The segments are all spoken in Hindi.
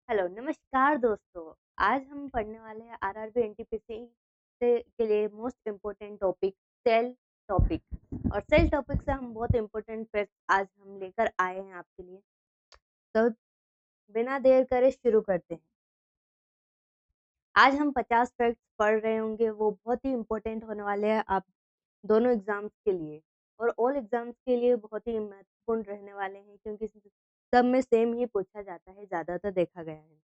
हेलो, नमस्कार दोस्तों। आज हम पढ़ने वाले हैं आरआरबी एनटीपीसी से के लिए most important topic cell topic. और सेल टॉपिक से हम बहुत इम्पोर्टेंट फैक्ट आज हम लेकर आए हैं आपके लिए। तो बिना देर करे शुरू करते हैं। आज हम 50 फैक्ट्स पढ़ रहे होंगे, वो बहुत ही इम्पोर्टेंट होने वाले हैं आप दोनों एग्जाम्स के लिए और ऑल एग्जाम्स के लिए बहुत ही महत्वपूर्ण रहने वाले हैं, क्योंकि सब में सेम ही पूछा जाता है, ज़्यादातर देखा गया है।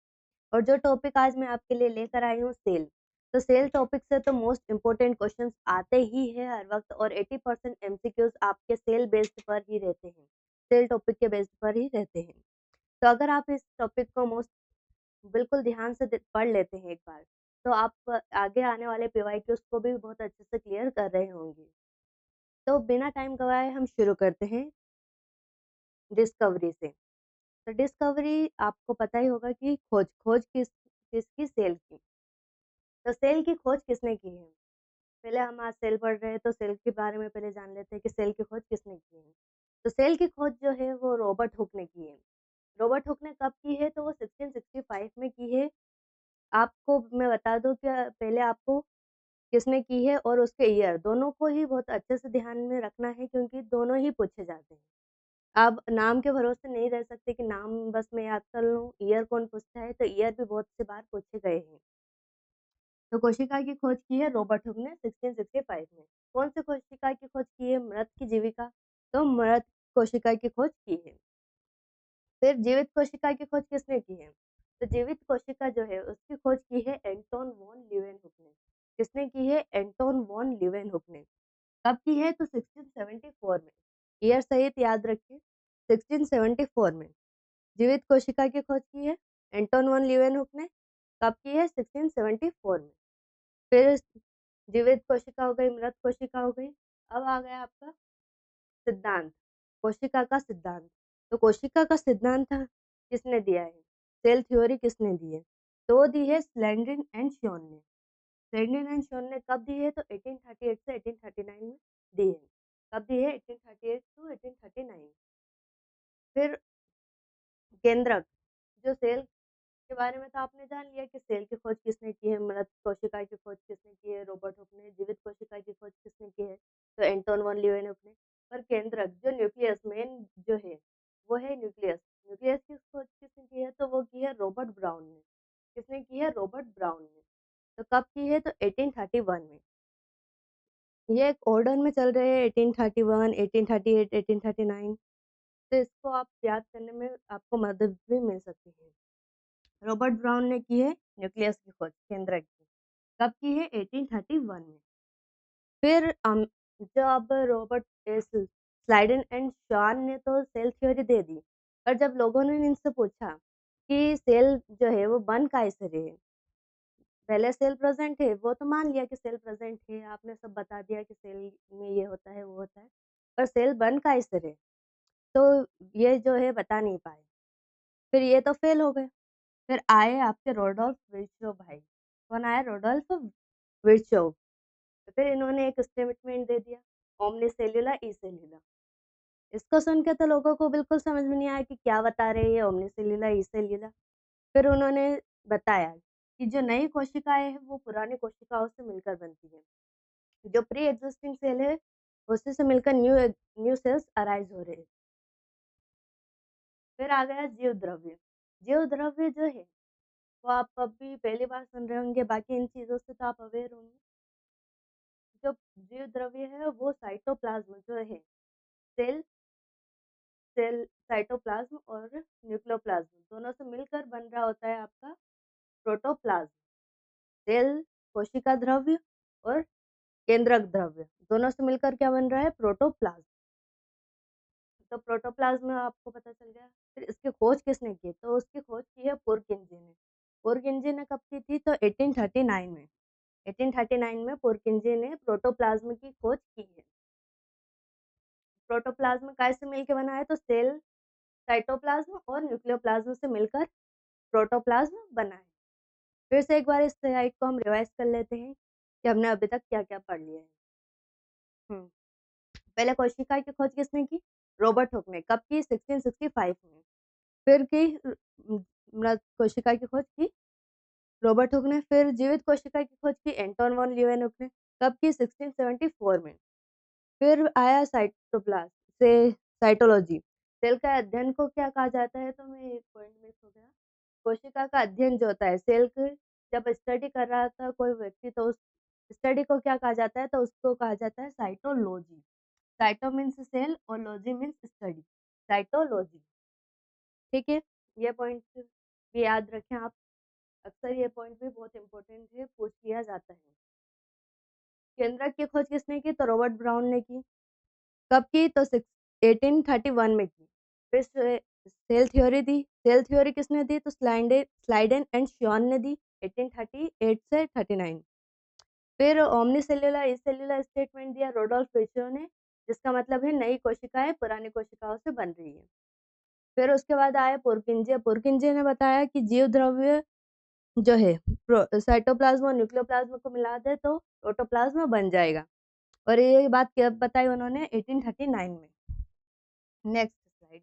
और जो टॉपिक आज मैं आपके लिए लेकर आई हूँ सेल। तो सेल टॉपिक से तो मोस्ट इम्पोर्टेंट क्वेश्चंस आते ही है हर वक्त, और 80% एमसीक्यूज आपके सेल बेस्ड पर ही रहते हैं, सेल टॉपिक के बेस्ड पर ही रहते हैं। तो अगर आप इस टॉपिक को मोस्ट बिल्कुल ध्यान से पढ़ लेते हैं एक बार, तो आप आगे आने वाले पीवाईक्यूज को भी बहुत अच्छे से क्लियर कर रहे होंगे। तो बिना टाइम गवाए हम शुरू करते हैं डिस्कवरी से। तो डिस्कवरी आपको पता ही होगा कि खोज खोज किसकी, सेल की। तो सेल की खोज किसने की है? पहले हम आज सेल पढ़ रहे हैं, तो सेल के बारे में पहले जान लेते हैं कि सेल की खोज किसने की है। तो सेल की खोज जो है वो रॉबर्ट हुक ने की है। रॉबर्ट हुक ने कब की है? तो वो 1665 में की है। आपको मैं बता दूं कि पहले आपको किसने की है और उसके ईयर दोनों को ही बहुत अच्छे से ध्यान में रखना है, क्योंकि दोनों ही पूछे जाते हैं। आप नाम के भरोसे नहीं रह सकते कि नाम बस मैं याद कर लूं, ईयर कौन पूछता है, तो ईयर भी बहुत से बार पूछे गए हैं। तो कोशिका की खोज की है रॉबर्ट हुक ने 1665 में। कौन सी कोशिका की खोज की है? मृत की जीविका। तो मृत कोशिका की खोज की है। फिर जीवित कोशिका की खोज किसने की है? तो जीवित कोशिका जो है उसकी खोज की है एंटोन वॉन लीवेनहुक ने। किसने की है? एंटोन वॉन लीवेनहुक ने। कब की है? तो 1674 में। ईयर सहित याद रखिए, 1674 में जीवित कोशिका की खोज की है एंटोन वॉन लीवेनहुक ने। कब की है? 1674 में। फिर जीवित कोशिका हो गई, मृत कोशिका हो गई। अब आ गया आपका सिद्धांत, कोशिका का सिद्धांत। तो कोशिका का सिद्धांत किसने दिया है? सेल थ्योरी किसने दी है? तो वो दी है स्लैंडरिन एंड श्योन ने। स्लैंडरिन एंड श्योन ने कब दी है? तो 1838 से 1839 में दी है। कब दी है? 1838 टू 1839। फिर केंद्रक, जो सेल के बारे में तो आपने जान लिया कि सेल की खोज किसने की है, मृत कोशिका की खोज किसने की है, रॉबर्ट हुक ने। जीवित कोशिका की खोज किसने की है? तो एंटोन वन लीवेनहुक ने। पर केंद्रक जो न्यूक्लियस मेन जो है वो है न्यूक्लियस। न्यूक्लियस की खोज किसने की है? तो वो की है रॉबर्ट ब्राउन ने। किसने की है? रॉबर्ट ब्राउन ने। तो कब की है? तो 1831 में। ये एक ऑर्डर में चल रहे हैं, 1831, 1838, 1839। तो इसको आप याद करने में आपको मदद भी मिल सकती है। रॉबर्ट ब्राउन ने की है न्यूक्लियस की खोज, केंद्रक की। कब की है? 1831 में। फिर जब रॉबर्ट स्लाइडन एंड शॉन ने तो सेल थ्योरी दे दी, पर जब लोगों ने इनसे पूछा कि सेल जो है वो बन कैसे रहे, पहले सेल प्रेजेंट है, वो तो मान लिया कि सेल प्रेजेंट है, आपने सब बता दिया कि सेल में ये होता है वो होता है, पर सेल बन कैसे रहे, तो ये जो है बता नहीं पाए। फिर ये तो फेल हो गए। फिर आए आपके रोडोल्फ विर्चोव भाई। कौन आया? रोडोल्फ विर्चोव। फिर इन्होंने एक स्टेटमेंट दे दिया, ओमनी सेल्यूला ई सेल्यूला। इसको सुन के तो लोगों को बिल्कुल समझ में नहीं आया कि क्या बता रहे हैं ये ओमनी सेल्यूला ई सेल्यूला। फिर उन्होंने बताया कि जो नई कोशिकाएं हैं वो पुरानी कोशिकाओं से मिलकर बनती है, जो प्री एग्जिस्टिंग सेल है उसी से मिलकर न्यू न्यू सेल्स अराइज हो रहे हैं। फिर आ गया जीव द्रव्य। जीव द्रव्य जो है वो आप अभी पहली बार सुन रहे होंगे, बाकी इन चीज़ों से तो आप अवेयर होंगे। जो जीव द्रव्य है वो साइटोप्लाज्म जो है, सेल सेल साइटोप्लाज्म और न्यूक्लियोप्लाज्म दोनों से मिलकर बन रहा होता है आपका प्रोटोप्लाज्म। सेल कोशिका द्रव्य और केंद्रक द्रव्य दोनों से मिलकर क्या बन रहा है? प्रोटोप्लाज्म। तो प्रोटोप्लाज्म में आपको पता चल गया। फिर इसकी खोज किसने की? तो उसकी खोज की है पुरकिंजी ने। पुरकिंजी ने कब की थी? तो 1839 में। 1839 में पुरकिंजी ने प्रोटोप्लाज्म की खोज की है। प्रोटोप्लाज्म कैसे मिलकर बना है? तो सेल साइटोप्लाज्म और न्यूक्लियोप्लाज्म से मिलकर प्रोटोप्लाज्म बना है। फिर से एक बार इस स्लाइड को हम रिवाइज कर लेते हैं कि हमने अभी तक क्या-क्या पढ़ लिया है। हुँ, पहले कोशिका की खोज किसने की? रॉबर्ट हुक ने। कब की? 1665 में। फिर की मृत कोशिका की खोज की रॉबर्ट हुक ने। फिर जीवित कोशिका की खोज की एंटोन वॉन लीeuwenhoek ने। कब की? 1674 में। फिर आया साइटोप्लाज्म से साइटोलॉजी। सेल का अध्ययन को क्या कहा जाता है? तो मैं एक पॉइंट मिस हो गया। कोशिका का अध्ययन जो होता है, सेल की जब स्टडी कर रहा था कोई व्यक्ति, तो उस स्टडी को क्या कहा जाता है? तो उसको कहा जाता है साइटोलॉजी। साइटो मीन्स सेल और लॉजी मीन्स स्टडी। साइटोलॉजी। ठीक है, ये पॉइंट भी याद रखें आप। अक्सर ये पॉइंट भी बहुत इंपॉर्टेंट है, पूछ लिया जाता है। केंद्रक की खोज किसने की? तो रॉबर्ट ब्राउन ने की। कब की? तो 1831 में की। फिर सेल थ्योरी दी। सेल थ्योरी किसने दी? तो स्लाइडेन एंड श्योन ने दी 1838 से 39। फिर ओमनी सेल्यूलर सेल्यूलर स्टेटमेंट दिया रोडोल्फ विर्चो ने, जिसका मतलब है नई कोशिकाएं पुरानी कोशिकाओं से बन रही है। फिर उसके बाद आया पुरकिंजे। पुरकिंजे ने बताया कि जीव द्रव्य जो है साइटोप्लाज्म और न्यूक्लियोप्लाज्म को मिला दे तो प्रोटोप्लाज्म बन जाएगा। और ये बात कब बताई उन्होंने? 1839 में। Next slide.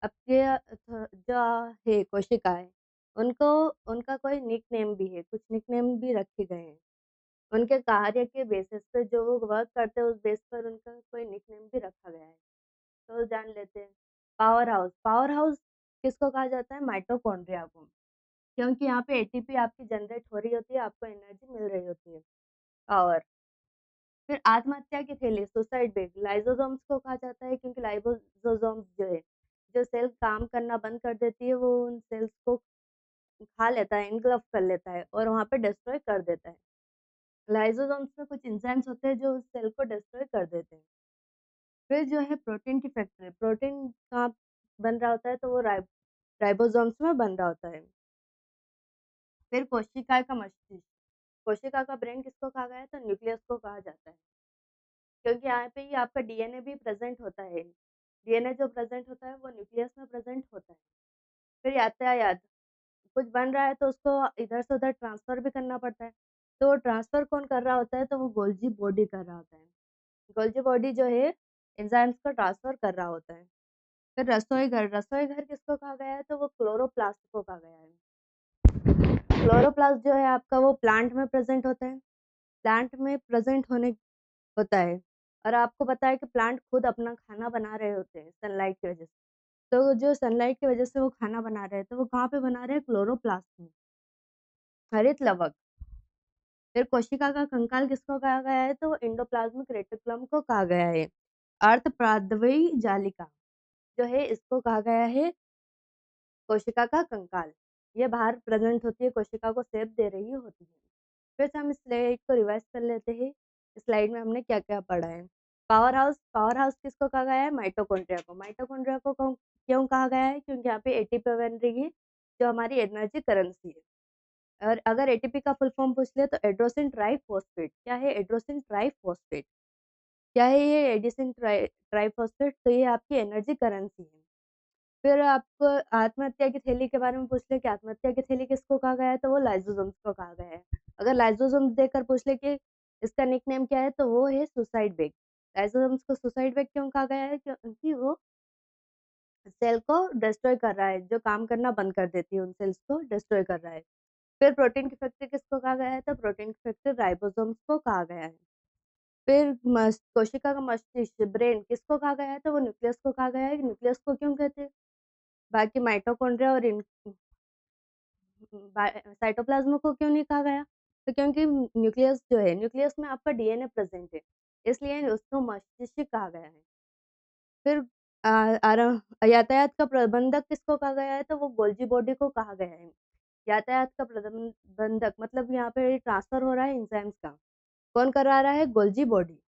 अब ये जो है कोशिकाएं, उनको उनका कोई निक नेम भी है, कुछ निक नेम भी रखे गए हैं। उनके कार्य के बेसिस पे जो वो वर्क करते हैं उस बेस पर उनका कोई निक नेम भी रखा गया है। तो जान लेते हैं। Power house. पावर हाउस किसको कहा जाता है? माइटोकॉन्ड्रिया को, क्योंकि यहाँ पे एटीपी आपकी जनरेट हो रही होती है, आपको एनर्जी मिल रही होती है, पावर। फिर आत्महत्या की थैली, सुसाइड बेग, लाइसोसोम्स को कहा जाता है, क्योंकि लाइसोसोम्स जो है, जो सेल काम करना बंद कर देती है, वो उन सेल्स को खा लेता है, इनगल्फ कर लेता है और वहाँ पे डिस्ट्रॉय कर देता है। लाइसोसोम्स में कुछ एंजाइम्स होते हैं जो उस सेल को डिस्ट्रॉय कर देते हैं। फिर जो है प्रोटीन की फैक्ट्री, प्रोटीन कहाँ बन रहा होता है? तो वो राइबोसोम्स में बन रहा होता है। फिर कोशिका का मस्तिष्क। कोशिका का ब्रेन किसको कहा गया है? तो न्यूक्लियस को कहा जाता है, क्योंकि यहाँ पे ही आपका डीएनए भी प्रेजेंट होता है। डीएनए जो प्रेजेंट होता है वो न्यूक्लियस में प्रेजेंट होता है। फिर यातायात। कुछ बन रहा है तो उसको इधर से उधर ट्रांसफर भी करना पड़ता है, तो वो ट्रांसफर कौन कर रहा होता है? तो वो गोल्जी बॉडी कर रहा होता है। गोल्जी बॉडी जो है एंजाइम्स को ट्रांसफर कर रहा होता है। फिर रसोई घर। रसोई घर किसको कहा गया है? तो वो क्लोरोप्लास्ट को कहा गया है। क्लोरोप्लास्ट जो है आपका वो प्लांट में प्रेजेंट होता है। प्लांट में प्रेजेंट होने होता है, और आपको पता है कि प्लांट खुद अपना खाना बना रहे होते हैं सनलाइट की वजह से। तो जो सनलाइट की वजह से वो खाना बना रहे हैं, तो वो कहाँ पे बना रहे हैं? क्लोरोप्लास्ट में, हरित लवक। फिर कोशिका का कंकाल किसको कहा गया है? तो एंडोप्लाज्मिक रेटिकुलम को कहा गया है। अर्ध प्रादवी जालिका जो है इसको कहा गया है कोशिका का कंकाल। ये बाहर प्रेजेंट होती है, कोशिका को शेप दे रही होती है। फिर से हम इस स्लाइड को रिवाइज कर लेते हैं। स्लाइड में हमने क्या क्या पढ़ा है। Power house. पावर हाउस किसको कहा गया है? माइटोकॉन्ड्रिया को। माइटोकॉन्ड्रिया को क्यों कहा गया है? क्योंकि यहाँ पे एटीपी बन रही है, जो हमारी एनर्जी करेंसी है। और अगर एटीपी का फुल फॉर्म पूछ ले तो एड्रोसिन ट्राइफॉस्फेट। क्या है? एड्रोसिन ट्राइफॉस्फेट। क्या है ये एडिसिन ट्राइफॉस्फेट? तो ये आपकी एनर्जी करेंसी है। फिर आपको आत्महत्या की थैली के बारे में पूछ ले कि आत्महत्या की थैली किसको कहा गया है? तो वो लाइसोसोम्स को कहा गया है। अगर लाइसोसोम्स देखकर पूछ ले कि इसका निकनेम क्या है? तो वो है सुसाइड बेग। लाइसोसोम्स को सुसाइड बेग क्यों कहा गया है? क्योंकि वो सेल को डिस्ट्रॉय कर रहा है, जो काम करना बंद कर देती है उन सेल्स को डिस्ट्रॉय कर रहा है। फिर प्रोटीन की फैक्ट्री किसको कहा गया है? तो प्रोटीन की फैक्ट्री राइबोसोम्स को कहा गया है। फिर कोशिका का मस्तिष्क, ब्रेन किसको कहा गया है? तो वो न्यूक्लियस को कहा गया है। न्यूक्लियस को क्यों कहते हैं? बाकी माइटोकॉन्ड्रिया और साइटोप्लाज्म को क्यों नहीं कहा गया? तो क्योंकि न्यूक्लियस जो है, न्यूक्लियस में आपका डीएनए प्रेजेंट है, इसलिए उसको मस्तिष्क कहा गया है। फिर यातायात का प्रबंधक किसको कहा गया है? तो वो गोल्जी बॉडी को कहा गया है। यातायात का प्रबंधक मतलब यहाँ पे ट्रांसफर हो रहा है एंजाइम्स का, कौन करा रहा है? Golgi body.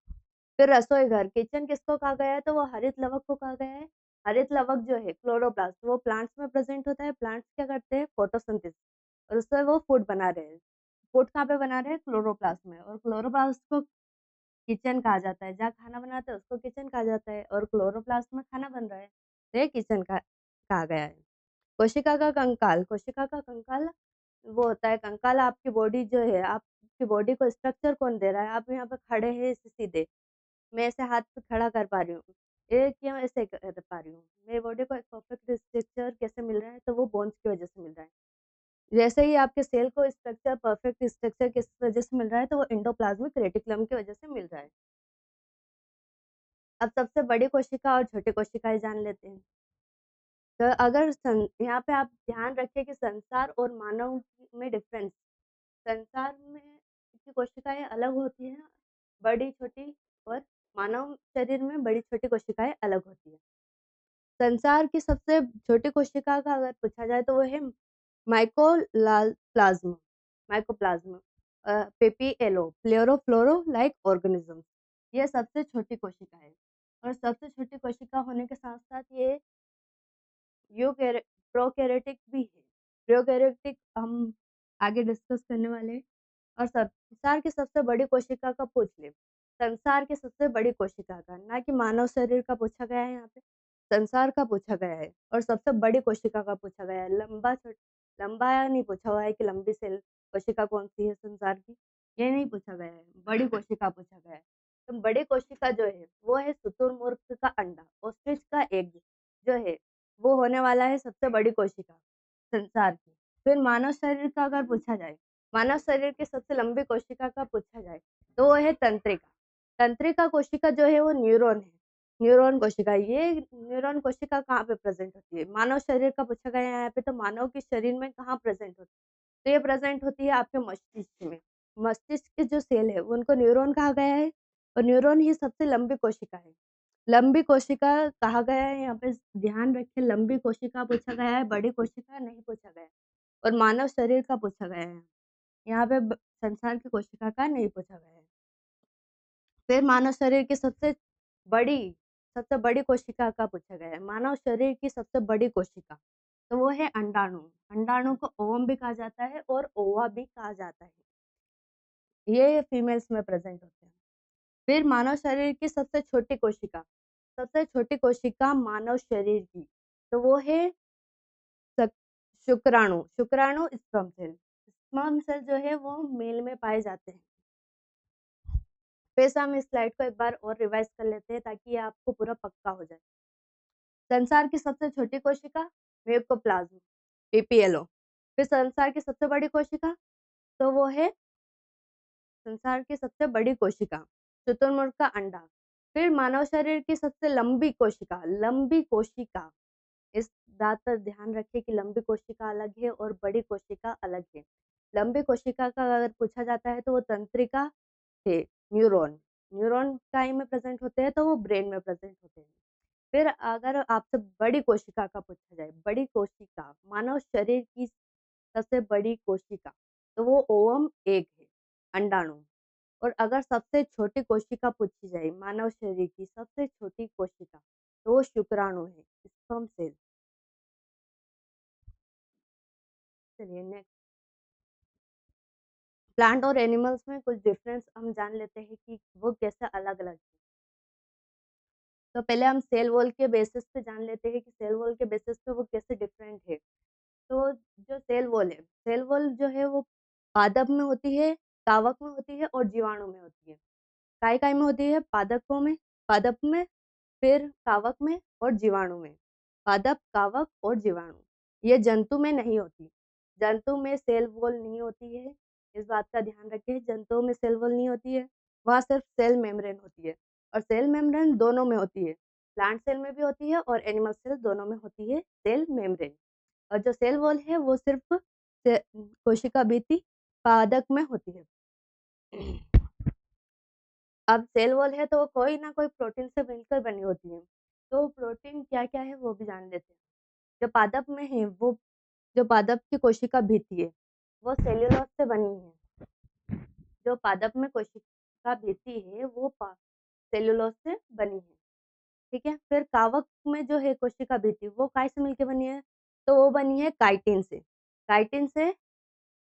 फिर रसोई घर, किचन किसको कहा गया है? तो वो हरित लवक को कहा गया है। हरित लवक जो है क्लोरोप्लास्ट, वो प्लांट्स में प्रेजेंट होता है। प्लांट्स क्या करते हैं? फोटोसिंथेसिस, और उससे वो फूड बना रहे हैं। फूड कहाँ पे बना रहे हैं? क्लोरोप्लास्ट में। और क्लोरोप्लास्ट को किचन कहा जाता है, जहाँ खाना बनाते हैं उसको किचन कहा जाता है, और क्लोरोप्लास्ट में खाना बन रहा है तो ये किचन का कहा गया है। कोशिका का कंकाल। कोशिका का कंकाल वो होता है, कंकाल आपकी बॉडी जो है, आपकी बॉडी को स्ट्रक्चर कौन दे रहा है? आप यहाँ पे खड़े हैं सीधे, मैं ऐसे हाथ पे खड़ा कर पा रही हूँ, ये क्यों ऐसे कर पा रही हूँ? मेरी बॉडी को एक परफेक्ट स्ट्रक्चर कैसे मिल रहा है? तो वो बोन्स की वजह से मिल रहा है। जैसे ही आपके सेल को स्ट्रक्चर परफेक्ट स्ट्रक्चर किस वजह से मिल रहा है? तो वो एंडोप्लाज्मिक रेटिकुलम की वजह से मिल रहा है। अब सबसे बड़ी कोशिका और छोटी कोशिकाएँ जान लेते हैं। तो अगर यहाँ पे आप ध्यान रखें कि संसार और मानव में डिफरेंस, संसार में की कोशिकाएं अलग होती हैं, बड़ी छोटी, और मानव शरीर में बड़ी छोटी कोशिकाएं अलग होती है। संसार की सबसे छोटी कोशिका का अगर पूछा जाए तो वो है माइकोप्लाज्मा, माइकोप्लाज्मा, पेपीएलो, प्लेरोफ्लोरो लाइक ऑर्गेनिज्म। ये सबसे छोटी कोशिका है, और सबसे छोटी कोशिका होने के साथ साथ ये प्रोकैरियोटिक भी है। प्रोकैरियोटिक हम आगे डिस्कस करने वाले हैं। और संसार की सबसे बड़ी कोशिका का पूछ ले, संसार की सबसे बड़ी कोशिका का, ना कि मानव शरीर का पूछा गया है यहाँ पे, संसार का पूछा गया है और सबसे बड़ी कोशिका का पूछा गया है। लंबा नहीं पूछा हुआ है कि लंबी सेल कोशिका कौन सी है संसार की, ये नहीं पूछा गया है, बड़ी कोशिका पूछा गया है। तो बड़ी कोशिका जो है वो है शुतुरमुर्ग का अंडा, ऑस्ट्रिच का एग जो है, वो होने वाला है सबसे बड़ी कोशिका संसार की। फिर मानव शरीर का अगर पूछा जाए, मानव शरीर की सबसे लंबी कोशिका का पूछा जाए तो वो है तंत्रिका। तंत्रिका कोशिका जो है वो न्यूरॉन है, न्यूरॉन कोशिका। ये न्यूरॉन कोशिका कहाँ पे प्रेजेंट होती है? मानव शरीर का पूछा गया है यहाँ पे, तो मानव के शरीर में कहाँ प्रेजेंट होती है? तो ये प्रेजेंट होती है आपके मस्तिष्क में। मस्तिष्क के जो सेल है उनको न्यूरॉन कहा गया है, और न्यूरॉन ही सबसे लंबी कोशिका है। लंबी कोशिका कहा गया है यहाँ पे, ध्यान रखें, लंबी कोशिका पूछा गया है, बड़ी कोशिका नहीं पूछा गया है। और मानव शरीर का पूछा गया है यहाँ पे, संसार की कोशिका का नहीं पूछा गया है। फिर मानव शरीर की बड़ी सबसे बड़ी कोशिका का पूछा गया है। मानव शरीर की सबसे बड़ी कोशिका तो वो है अंडाणु। अंडाणु को ओवम भी कहा जाता है और ओवा भी कहा जाता है। ये फीमेल्स में प्रेजेंट होते हैं। फिर मानव शरीर की सबसे छोटी कोशिका मानव शरीर की, तो वो है सक- शुक्राणु। शुक्राणु स्पर्म सेल। स्पर्म सेल जो है वो मेल में पाए जाते हैं। फिर से हम इस स्लाइड को एक बार और रिवाइज कर लेते हैं ताकि ये आपको पूरा पक्का हो जाए। संसार की सबसे छोटी कोशिका म्यूकोप्लाज्म, पीपीएलओ। फिर संसार की सबसे बड़ी कोशिका तो वो है संसार की सबसे बड़ी कोशिका शुतुरमुर्ग का अंडा। फिर मानव शरीर की सबसे लंबी कोशिका, इस बात पर ध्यान रखें कि लंबी कोशिका अलग है और बड़ी कोशिका अलग है। लंबी कोशिका का अगर पूछा जाता है तो वो तंत्रिका है, न्यूरॉन। न्यूरॉन टाइम में प्रेजेंट होते हैं तो वो ब्रेन में प्रेजेंट होते हैं। फिर अगर आपसे बड़ी कोशिका का पूछा जाए, बड़ी कोशिका मानव शरीर की सबसे बड़ी कोशिका तो वो ओवम एग है, अंडाणु। और अगर सबसे छोटी कोशिका पूछी जाए, मानव शरीर की सबसे छोटी कोशिका, तो वो शुक्राणु है, स्पर्म सेल। चलिए नेक्स्ट, प्लांट और एनिमल्स में कुछ डिफरेंस हम जान लेते हैं कि वो कैसे अलग अलग है। तो पहले हम सेल वॉल के बेसिस पे जान लेते हैं कि सेल वॉल के बेसिस पे वो कैसे डिफरेंट है। तो जो सेल वॉल है, सेल वॉल जो है वो पादप में होती है, कवक में होती है और जीवाणु में होती है। काय काय में होती है? पादप में, फिर कवक में और जीवाणु में। पादप, कवक और जीवाणु। ये जंतु में नहीं होती। जंतु में सेल वॉल नहीं होती है, इस बात का ध्यान रखें। जंतुओं में सेल वॉल नहीं होती है, वहाँ सिर्फ सेल मेम्ब्रेन होती है। और सेल मेम्ब्रेन दोनों में होती है, प्लांट सेल में भी होती है और एनिमल सेल दोनों में होती है सेल मेम्ब्रेन। और जो सेल वॉल है वो सिर्फ कोशिका भित्ति पादप में होती है। अब सेल वॉल है तो वो कोई ना कोई प्रोटीन से मिलकर बनी होती है। तो प्रोटीन क्या क्या है वो भी जान लेते हैं। जो पादप में है वो, जो पादप की कोशिका भित्ति है वो सेल्यूलोज से बनी है। जो पादप में कोशिका भित्ति है वो सेल्यूलोज से बनी है। ठीक है। फिर कवक में जो है कोशिका भित्ति वो काय से मिलकर बनी है? तो वो बनी है काइटिन से। काइटिन से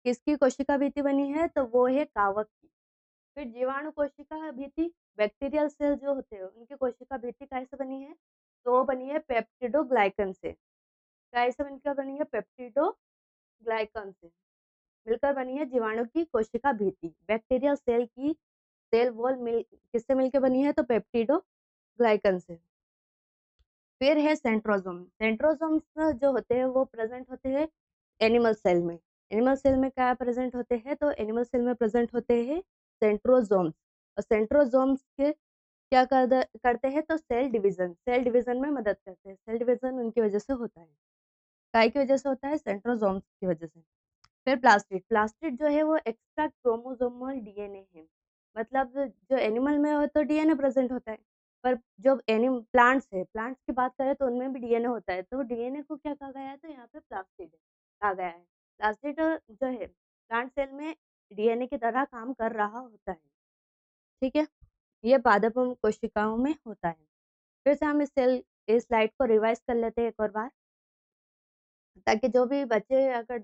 किसकी कोशिका भित्ति बनी है? तो वो है कवक की। फिर जीवाणु कोशिका भित्ति, बैक्टीरियल सेल जो होते हैं उनकी कोशिका भित्ति कैसे बनी है? तो वो बनी है पेप्टिडोग्लाइकन से। कैसे मिलकर बनी है? पेप्टिडोग्लाइकन से मिलकर बनी है जीवाणु की कोशिका भित्ति। बैक्टीरियल सेल की सेल वॉल मिल किससे मिलकर बनी है? तो पेप्टिडोग्लाइकन से। फिर है सेंट्रोसोम। सेंट्रोसोम्स जो होते हैं वो प्रेजेंट होते हैं एनिमल सेल में। एनिमल सेल में क्या प्रेजेंट होते हैं, तो एनिमल सेल में प्रेजेंट होते हैं सेंट्रोसोम्स। और सेंट्रोसोम्स के क्या करते हैं, तो सेल डिवीजन में मदद करते हैं। सेल डिवीजन उनकी वजह से होता है, काय की वजह से होता है, सेंट्रोसोम्स की वजह से। फिर प्लास्टिड। प्लास्टिड जो है वो एक्स्ट्रा क्रोमोसोमल डीएनए है। मतलब जो एनिमल में हो तो डीएनए प्रेजेंट होता है, पर जो एनिम प्लांट्स है, प्लांट्स की बात करें तो उनमें भी डीएनए होता है। तो डीएनए को क्या कहा गया है, तो यहाँ पे प्लास्टिड कहा गया है। प्लास्टिड जो है प्लांट सेल में डीएनए की तरह काम कर रहा होता है। ठीक है, ये पादप कोशिकाओं में होता है। फिर से हम इस स्लाइड को रिवाइज कर लेते हैं एक और बार, ताकि जो भी बच्चे अगर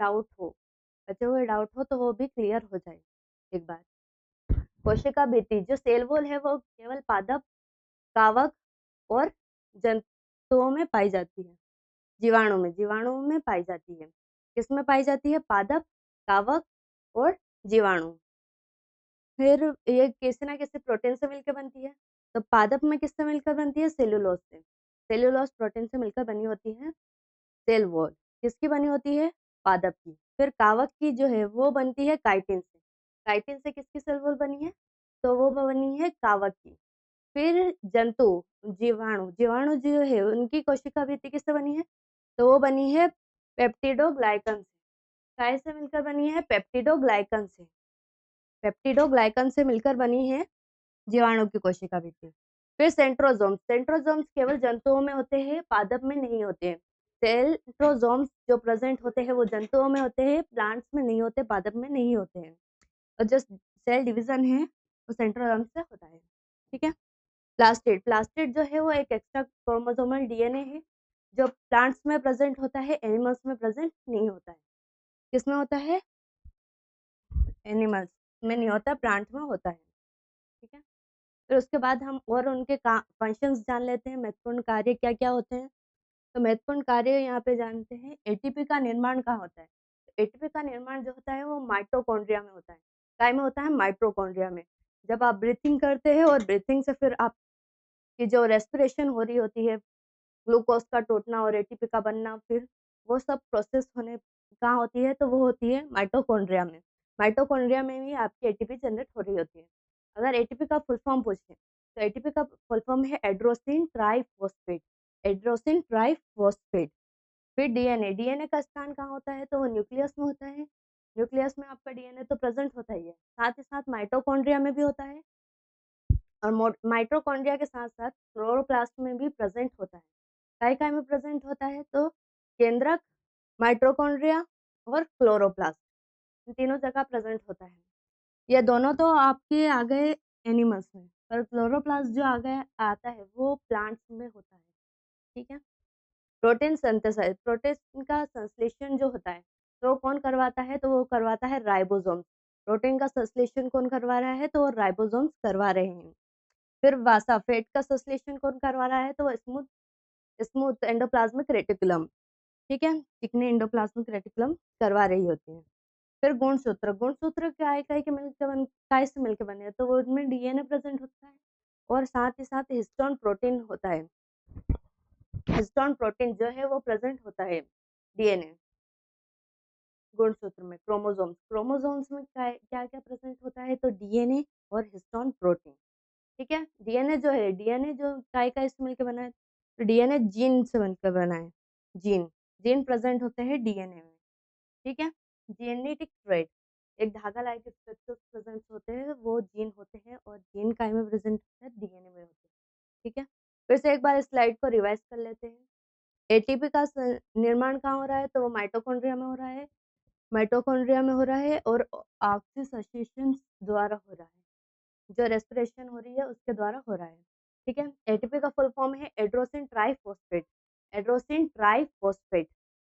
बचे हुए डाउट हो तो वो भी क्लियर हो जाए एक बार। कोशिका भित्ति जो सेल वॉल है वो केवल पादप, कवक और जंतुओं में पाई जाती है। जीवाणु में पाई जाती है। किसमें पाई जाती है, पादप, कवक और जीवाणु। फिर ये किसी ना किसी प्रोटीन से मिलकर बनती है। तो पादप में किससे मिलकर बनती है, सेल्यूलोज से। सेल्यूलोज प्रोटीन से मिलकर बनी होती है। सेल वॉल किसकी बनी होती है, पादप की। फिर कवक की जो है वो बनती है काइटिन से। काइटिन से किसकी सेल वॉल बनी है, तो वो बनी है कवक की। फिर जंतु, जीवाणु जो है उनकी कोशिका भित्ति किससे बनी है, तो वो बनी है पेप्टिडोग्लाइकन से। काय से मिलकर बनी है, पेप्टिडोग्लाइकन से। पेप्टिडोग्लाइकन से मिलकर बनी है जीवाणु की कोशिका भित्ति। फिर सेंट्रोसोम्स। सेंट्रोसोम्स केवल जंतुओं में होते हैं, पादप में नहीं होते हैं। सेंट्रोसोम्स जो प्रेजेंट होते हैं वो जंतुओं में होते हैं, प्लांट्स में नहीं होते, पादप में नहीं होते हैं। और जो सेल डिवीजन है वो सेंट्रोसोम से होता है। ठीक है। प्लास्टिड। प्लास्टिड जो है वो एक एक्स्ट्रा क्रोमोसोमल डीएनए है, जो प्लांट्स में प्रेजेंट होता है, एनिमल्स में प्रेजेंट नहीं होता है। किसमें होता है, एनिमल्स में नहीं होता, प्लांट्स में होता है। ठीक है। फिर उसके बाद हम और उनके फंक्शंस जान लेते हैं, महत्वपूर्ण कार्य क्या क्या होते हैं। तो महत्वपूर्ण कार्य यहाँ पे जानते हैं। एटीपी का निर्माण कहाँ होता है, एटीपी का निर्माण जो होता है वो माइटोकॉन्ड्रिया में होता है। काय में होता है, माइटोकॉन्ड्रिया में। जब आप ब्रीथिंग करते हैं और ब्रीथिंग से फिर आपकी जो रेस्पिरेशन हो रही होती है, ग्लूकोज का टूटना और एटीपी का बनना, फिर वो सब प्रोसेस होने कहाँ होती है, तो वो होती है माइटोकॉन्ड्रिया में। माइटोकॉन्ड्रिया में भी आपकी एटीपी जनरेट हो रही होती है। अगर एटीपी का फुल फॉर्म पूछे तो एटीपी का फुल फॉर्म है एड्रोसिन ट्राइफॉस्फेट। एड्रोसिन ट्राइफॉस्फेट। फिर डीएनए। डीएनए का स्थान कहाँ होता है, तो वो न्यूक्लियस में होता है। न्यूक्लियस में आपका डीएनए तो प्रेजेंट होता ही है, साथ ही साथ माइटोकॉन्ड्रिया में भी होता है। और माइटोकॉन्ड्रिया के साथ साथ क्लोरोप्लास्ट में भी प्रेजेंट होता है। काय में प्रेजेंट होता है, तो केंद्रक, माइटोकॉन्ड्रिया और क्लोरोप्लास्ट, इन तीनों जगह प्रेजेंट होता है। ये दोनों तो आपके आ गए एनिमल्स में, पर क्लोरोप्लास्ट जो आ गए आता है वो प्लांट्स में होता है। ठीक है। Protein synthesise. प्रोटीन का संश्लेषण जो होता है तो वो कौन करवाता है, तो वो करवाता है राइबोसोम। प्रोटीन का संश्लेषण कौन करवा रहा है, तो वो राइबोसोम्स करवा रहे हैं। फिर वासा। फैट का संश्लेषण कौन करवा रहा है, तो वो स्मूथ स्मूथ एंडोप्लाज्मिक रेटिकुलम। ठीक है, चिकने एंडोप्लाज्मिक रेटिकुलम करवा रही होती है। फिर गुणसूत्र। गुणसूत्र काय काय के मिलकर काय से मिलकर बने हैं, तो वो उसमें डीएनए प्रेजेंट होता है और साथ ही साथ हिस्टोन प्रोटीन होता है। हिस्टोन प्रोटीन जो है वो प्रेजेंट होता है डीएनए गुणसूत्र में। क्रोमोसोम्स। क्रोमोसोम्स में क्या क्या प्रेजेंट होता है, तो डीएनए और हिस्टोन प्रोटीन। ठीक है। डीएनए जो है, डीएनए जो काय काय से मिलकर बना है, तो डीएनए जीन से मिलकर बना है। जीन जीन प्रेजेंट होते हैं डीएनए में। ठीक है। जेनेटिक थ्रेड, एक धागा लाइक स्ट्रक्चर्स प्रेजेंट होते हैं, वो जीन होते हैं, और जीन काय में प्रेजेंट होते हैं, डीएनए में होते हैं। ठीक है। फिर से एक बार स्लाइड को रिवाइज कर लेते हैं। एटीपी का निर्माण कहाँ हो रहा है, तो वो माइटोकॉन्ड्रिया में हो रहा है। माइटोकॉन्ड्रिया में हो रहा है और ऑक्सीडेशन द्वारा हो रहा है, जो रेस्पिरेशन हो रही है उसके द्वारा हो रहा है। ठीक है। एटीपी का फुल फॉर्म है एड्रोसिन ट्राइफॉस्फेट। एड्रोसिन ट्राइफॉस्फेट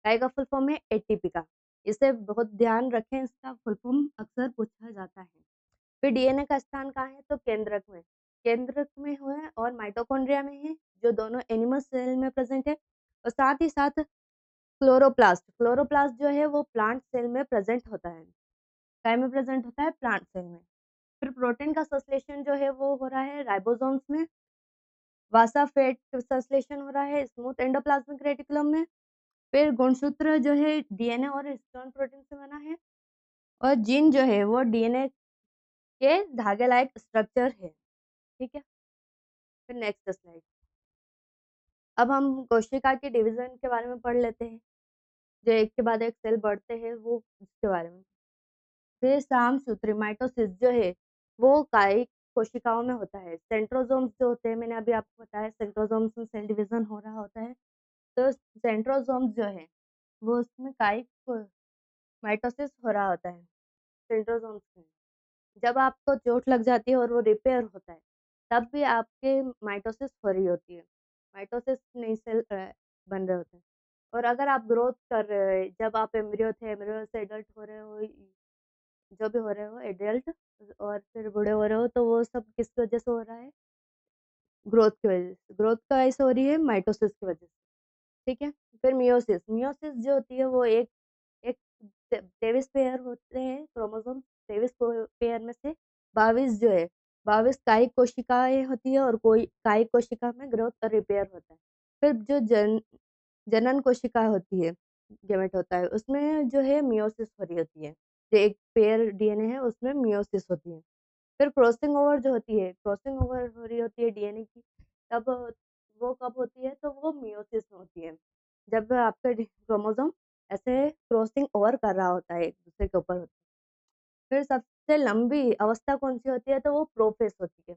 काय का फुल फॉर्म है, एटीपी का। इसे बहुत ध्यान रखें, इसका फुल फॉर्म अक्सर पूछा जाता है। फिर डीएनए का स्थान कहाँ है, तो केंद्रक में। केंद्रक में है और माइटोकॉन्ड्रिया में है, जो दोनों एनिमल सेल में प्रेजेंट है। और साथ ही साथ क्लोरोप्लास्ट। क्लोरोप्लास्ट जो है वो प्लांट सेल में प्रेजेंट होता है। काय में प्रेजेंट होता है, प्लांट सेल में। फिर प्रोटीन का संश्लेषण जो है वो हो रहा है राइबोसोम्स में। वासा फेट संश्लेषण हो रहा है स्मूथ एंडोप्लाज्मिक रेटिकुलम में। फिर गुणसूत्र जो है डीएनए और हिस्टोन प्रोटीन से बना है, और जीन जो है वो डीएनए के धागे लायक स्ट्रक्चर है। ठीक है, फिर नेक्स्ट स्लाइड। अब हम कोशिका के डिवीजन के बारे में पढ़ लेते हैं, जो एक के बाद एक सेल बढ़ते हैं वो उसके बारे में। फिर सामसूत्री माइटोसिस जो है वो कायिक कोशिकाओं में होता है। सेंट्रोसोम्स जो होते हैं, मैंने अभी आपको बताया सेंट्रोसोम्स में सेल डिवीजन हो रहा होता है, तो सेंट्रोसोम्स जो है वो उसमें कायिक माइटोसिस हो रहा होता है सेंट्रोसोम्स में। जब आपको चोट लग जाती है और वो रिपेयर होता है, तब भी आपके माइटोसिस हो रही होती है, माइटोसिस नई सेल बन रहे होते हैं। और अगर आप ग्रोथ कर रहे हो, जब आप एम्ब्रियो थे, एम्ब्रियो से एडल्ट हो रहे हो, जो भी हो रहे हो एडल्ट, और फिर बूढ़े हो रहे हो, तो वो सब किस वजह से हो रहा है? ग्रोथ की वजह से। ग्रोथ का ऐसे हो रही है माइटोसिस की वजह से। ठीक है, फिर मियोसिस। मियोसिस जो होती है वो एक एक 23 पेयर होते हैं क्रोमोसोम, 23 पेयर में से 22 जो है, 22 कायिक कोशिकाएं होती है, और कोई कायिक कोशिका में ग्रोथ और रिपेयर होता है। फिर जो जनन कोशिका होती है, गेमेट होता है, उसमें जो है मियोसिस हो रही होती है। जो एक पेयर डीएनए है उसमें मियोसिस होती है। फिर क्रॉसिंग ओवर जो होती है, क्रॉसिंग ओवर हो रही होती है डीएनए की, तब वो कब होती है? तो वो मियोसिस में होती है, जब आपका क्रोमोसोम ऐसे क्रॉसिंग ओवर कर रहा होता है, एक दूसरे के ऊपर होता है। फिर सबसे लंबी अवस्था कौन सी होती है? तो वो प्रोफेस होती है।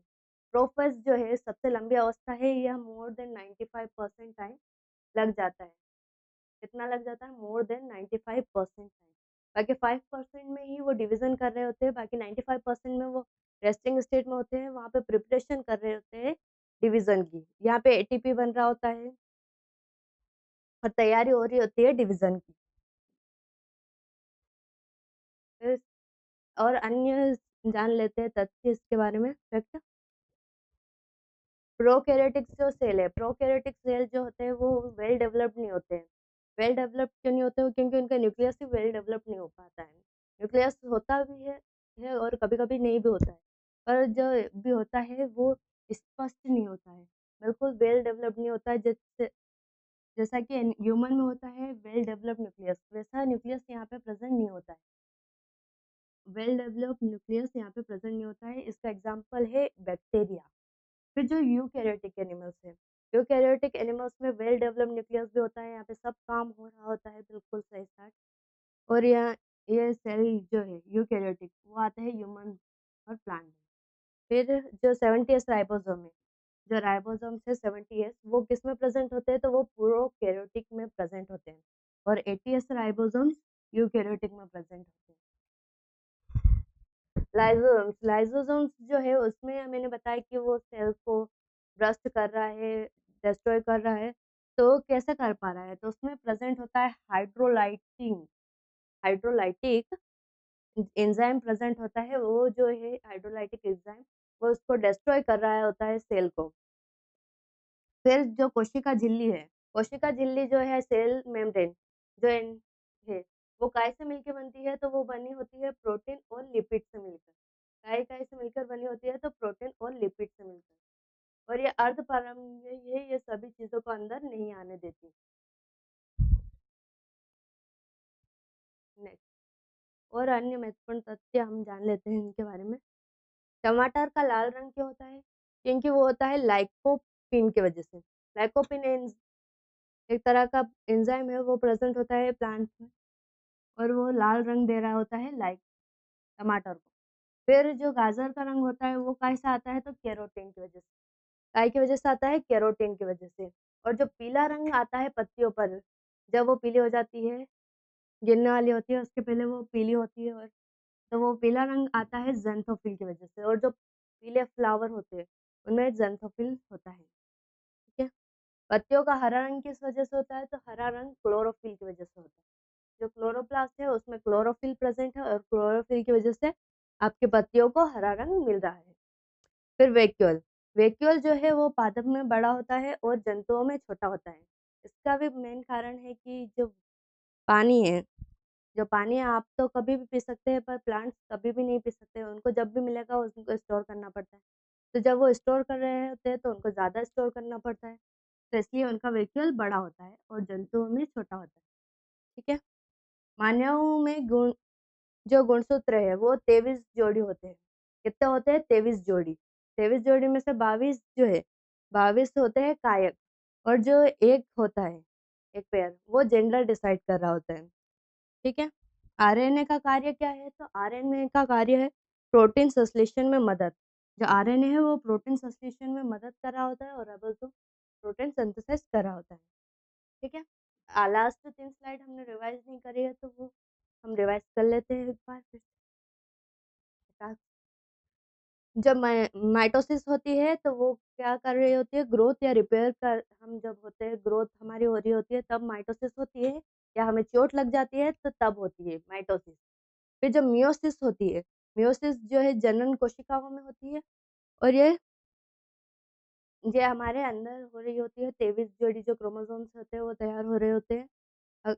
प्रोफेस जो है सबसे लंबी अवस्था है, यह मोर देन 95% टाइम लग जाता है। कितना लग जाता है? More than 95% time. बाकी 5% में ही वो डिवीजन कर रहे होते हैं, बाकी 95% में वो रेस्टिंग स्टेट में होते हैं, वहाँ पे प्रिपरेशन कर रहे होते हैं डिवीजन की। यहाँ पे एटीपी बन रहा होता है और तैयारी हो रही होती है डिवीजन की। फिर और अन्य जान लेते हैं तथ्य इसके बारे में, फैक्ट। प्रोकैरियोटिक जो सेल है, प्रोकैरियोटिक सेल जो होते हैं वो वेल डेवलप्ड नहीं होते हैं। वेल डेवलप्ड क्यों नहीं होते हैं? क्योंकि उनका न्यूक्लियस ही वेल डेवलप्ड नहीं हो पाता है। न्यूक्लियस होता भी है और कभी-कभी नहीं भी होता है। पर जो भी होता है वो स्पष्ट नहीं होता है, बिल्कुल वेल डेवलप्ड नहीं होता है, जैसे जैसा कि ह्यूमन में होता है वेल डेवलप्ड न्यूक्लियस, वैसा न्यूक्लियस यहाँ पे प्रेजेंट नहीं होता है। वेल डेवलप्ड न्यूक्लियस यहाँ पे प्रेजेंट नहीं होता है। इसका एग्जांपल है बैक्टीरिया। फिर जो यूकैरियोटिक एनिमल्स है, यूकैरियोटिक एनिमल्स में वेल डेवलप्ड न्यूक्लियस भी होता है, यहाँ पे सब काम हो रहा होता है बिल्कुल सही साथ। और यहाँ ये सेल जो है यूकैरियोटिक वो आता है ह्यूमन और प्लांट में। फिर जो 70s राइबोसोम है, जो राइबोसोम से 70s वो किस में प्रेजेंट होते हैं? तो वो प्रोकैरियोटिक में प्रेजेंट होते हैं, और 80s राइबोसोम्स यूकैरियोटिक में प्रेजेंट होते हैं। लाइसोसोम्स, लाइसोसोम्स जो है उसमें मैंने बताया कि वो सेल को ब्रस्ट कर रहा है, डिस्ट्रॉय कर रहा है, तो कैसे कर पा रहा है? तो उसमें प्रेजेंट होता है हाइड्रोलाइटिंग, हाइड्रोलाइटिक एंजाइम प्रेजेंट होता है। वो जो है हाइड्रोलाइटिक एंजाइम वो उसको डिस्ट्रॉय कर रहा होता है सेल को। फिर जो कोशिका झिल्ली है, कोशिका झिल्ली जो है सेल मेम्ब्रेन जो है वो काय से मिलकर बनती है? तो वो बनी होती है प्रोटीन और लिपिड से मिलकर। काय काय से मिलकर बनी होती है? तो प्रोटीन और लिपिड से मिलकर। और ये अर्ध पारंगम्य है, ये सभी चीजों को अंदर नहीं आने देती। नेक्स्ट, और अन्य महत्वपूर्ण तथ्य हम जान लेते हैं इनके बारे में। टमाटर का लाल रंग क्यों होता है? क्योंकि वो होता है लाइकोपीन की वजह से। लाइकोपीन एक तरह का एंजाइम है, वो प्रेजेंट होता है प्लांट में, और वो लाल रंग दे रहा होता है लाइक टमाटर को। फिर जो गाजर का रंग होता है वो कैसे आता है? तो कैरोटीन की वजह से। काय की वजह से आता है? कैरोटीन की वजह से। और जो पीला रंग आता है पत्तियों पर, जब वो पीली हो जाती है, गिरने वाली होती है, उसके पहले वो पीली होती है, और तो वो पीला रंग आता है ज़ैंथोफिल की वजह से। और जो पीले फ्लावर होते हैं उनमें ज़ैंथोफिल होता है। ठीक है, पत्तियों का हरा रंग किस वजह से होता है? तो हरा रंग क्लोरोफिल की वजह से होता है। जो क्लोरोप्लास्ट है उसमें क्लोरोफिल प्रेजेंट है, और क्लोरोफिल की वजह से आपके पत्तियों को हरा रंग मिल रहा है। फिर वैक्यूल, वैक्यूल जो है वो पादप में बड़ा होता है और जंतुओं में छोटा होता है। इसका भी मेन कारण है कि जो पानी है, जो पानी है आप तो कभी भी पी सकते हैं, पर प्लांट्स कभी भी नहीं पी सकते, उनको जब भी मिलेगा उनको स्टोर करना पड़ता है। तो जब वो स्टोर कर रहे होते हैं तो उनको ज़्यादा स्टोर करना पड़ता है, तो इसलिए उनका वैक्यूल बड़ा होता है और जंतुओं में छोटा होता है, ठीक है? मानवों में जो गुणसूत्र है वो 23 जोड़ी होते हैं। कितने होते हैं? 23 जोड़ी। 23 जोड़ी में से 22 जो है, 22 होते हैं कायक, और जो एक होता है, एक पेयर, वो जेंडर डिसाइड कर रहा होता है, ठीक है? आरएनए का कार्य क्या है? तो आरएनए का कार्य है प्रोटीन संश्लेषण में मदद। जो आरएनए है वो प्रोटीन संश्लेषण में मदद कर रहा होता है और तो प्रोटीन सिंथेसिस कर रहा होता है, ठीक है? लास्ट 3 स्लाइड हमने रिवाइज़ नहीं करी है तो वो हम रिवाइज़ कर लेते हैं एक बार फिर से। जब माइटोसिस होती है तो वो क्या कर रही होती है, ग्रोथ या रिपेयर कर, हम जब होते हैं, ग्रोथ हमारी हो रही होती है तब माइटोसिस होती है, या हमें चोट लग जाती है तो तब होती है माइटोसिस। फिर जब मियोसिस होती है, मियोसिस जो है जनन कोशिकाओं में होती है, और ये हमारे अंदर हो रही होती है, 23 जोड़ी जो क्रोमोसोम्स होते हैं वो तैयार हो रहे होते हैं, अ,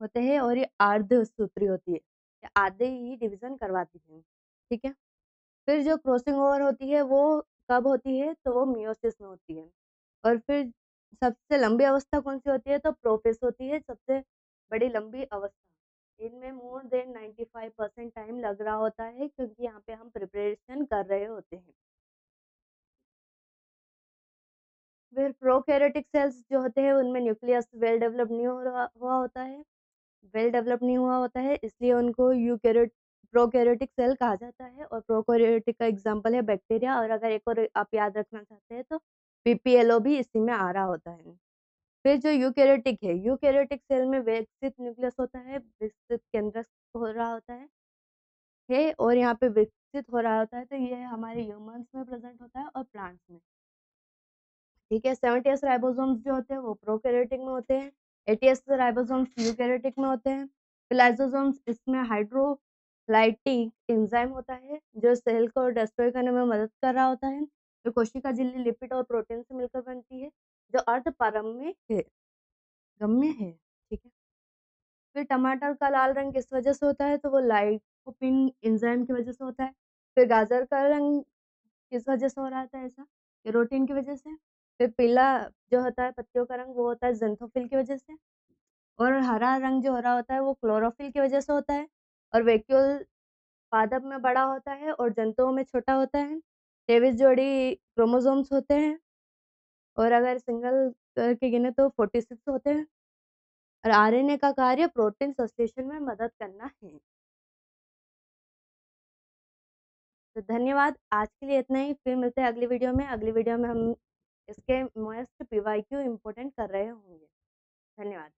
होते हैं, और ये अर्धसूत्री होती है, ये आधे ही डिवीजन करवाती है, ठीक है? फिर जो क्रॉसिंग ओवर होती है वो कब होती है? तो वो मियोसिस में होती है। और फिर सबसे लंबी अवस्था कौन-सी होती है? तो प्रोफेस होती है, सबसे बड़ी लंबी अवस्था। इनमें मोर देन 95% टाइम लग रहा होता है क्योंकि यहाँ पे हम प्रिपरेशन कर रहे होते हैं। फिर प्रोकैरियोटिक सेल्स जो होते हैं उनमें न्यूक्लियस वेल डेवलप नहीं हो रहा हुआ होता है, वेल डेवलप नहीं हुआ होता है, इसलिए उनको प्रोकैरियोटिक सेल कहा जाता है, और प्रोकैरियोटिक का एग्जांपल है बैक्टीरिया, और अगर एक और आप याद रखना चाहते हैं तो पीपीएलओ भी इसी में आ रहा होता है। फिर जो यूकैरियोटिक है, यूकैरियोटिक सेल में विकसित न्यूक्लियस होता है, विकसित केंद्रक हो रहा होता है, और यहाँ पे विकसित हो रहा होता है, तो ये हमारे ह्यूमन्स में प्रेजेंट होता है और प्लांट्स में, ठीक है? 70s राइबोसोम्स जो होते हैं वो प्रोकैरियोटिक में होते हैं, 80s राइबोसोम्स यूकैरियोटिक में होते हैं, फिर लाइसोसोम्स, इसमें हाइड्रोलाइटिक एंजाइम होता है जो सेल को डिस्ट्रॉय करने में मदद कर रहा होता है, जो कोशिका झिल्ली लिपिड और प्रोटीन से मिलकर बनती है, जो अर्धपारम्य है, गम्य है, ठीक है? फिर टमाटर का लाल रंग किस वजह से होता है? तो वो लाइकोपिन एंजाइम की वजह से होता है। फिर गाजर का रंग किस वजह से हो रहा था ऐसा? कैरोटीन की वजह से। फिर पीला जो होता है पत्तियों का रंग, वो होता है ज़ैंथोफिल की वजह से, और हरा रंग जो हो रहा होता है वो क्लोरोफिल की वजह से होता है, और वैक्यूल पादप में बड़ा होता है और जंतुओं में छोटा होता है। 23 जोड़ी क्रोमोसोम्स होते हैं, और अगर सिंगल करके गिने तो 46 होते हैं, और आरएनए का कार्य प्रोटीन संश्लेषण में मदद करना है। तो धन्यवाद, आज के लिए इतना ही, फिर मिलते हैं अगली वीडियो में। अगली वीडियो में हम इसके मोस्ट पीवाईक्यू इम्पोर्टेंट कर रहे होंगे। धन्यवाद।